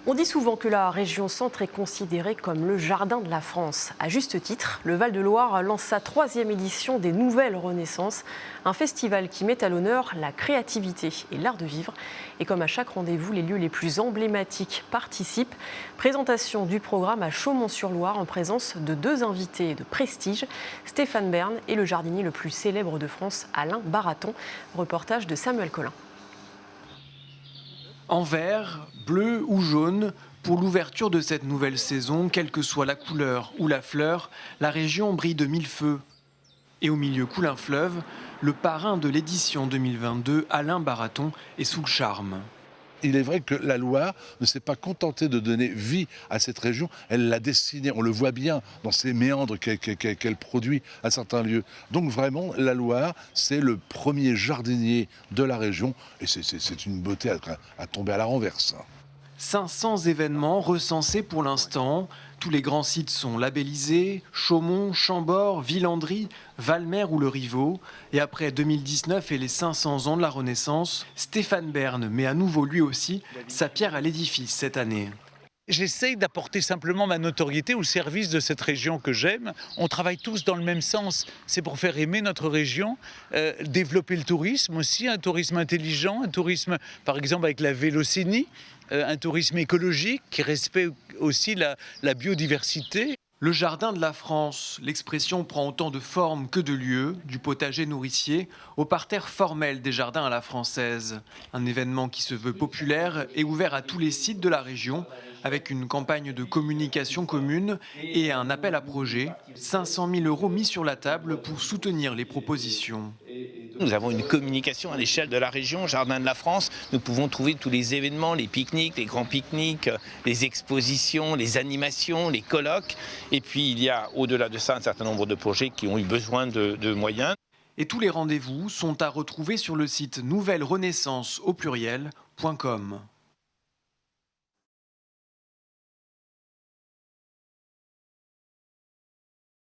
On dit souvent que la région Centre est considérée comme le jardin de la France. À juste titre, le Val-de-Loire lance sa 3e édition des Nouvelles Renaissances, un festival qui met à l'honneur la créativité et l'art de vivre. Et comme à chaque rendez-vous, les lieux les plus emblématiques participent. Présentation du programme à Chaumont-sur-Loire en présence de 2 invités de prestige, Stéphane Bern et le jardinier le plus célèbre de France, Alain Baraton. Reportage de Samuel Collin. En vert, bleu ou jaune, pour l'ouverture de cette nouvelle saison, quelle que soit la couleur ou la fleur, la région brille de mille feux. Et au milieu coule un fleuve, le parrain de l'édition 2022, Alain Baraton, est sous le charme. Il est vrai que la Loire ne s'est pas contentée de donner vie à cette région, elle l'a dessinée, on le voit bien dans ces méandres qu'elle produit à certains lieux. Donc vraiment, la Loire, c'est le premier jardinier de la région et c'est une beauté à tomber à la renverse. 500 événements recensés pour l'instant. Tous les grands sites sont labellisés, Chaumont, Chambord, Villandry, Valmer ou le Rivaux. Et après 2019 et les 500 ans de la Renaissance, Stéphane Bern met à nouveau lui aussi sa pierre à l'édifice cette année. J'essaye d'apporter simplement ma notoriété au service de cette région que j'aime. On travaille tous dans le même sens. C'est pour faire aimer notre région, développer le tourisme aussi, un tourisme intelligent, un tourisme par exemple avec la vélocénie, un tourisme écologique qui respecte aussi la biodiversité. Le jardin de la France, l'expression prend autant de formes que de lieux, du potager nourricier au parterre formel des jardins à la française. Un événement qui se veut populaire et ouvert à tous les sites de la région, avec une campagne de communication commune et un appel à projet. 500 000 € mis sur la table pour soutenir les propositions. Nous avons une communication à l'échelle de la région, Jardin de la France. Nous pouvons trouver tous les événements, les pique-niques, les grands pique-niques, les expositions, les animations, les colloques. Et puis il y a au-delà de ça un certain nombre de projets qui ont eu besoin de moyens. Et tous les rendez-vous sont à retrouver sur le site nouvellerenaissance au pluriel.com.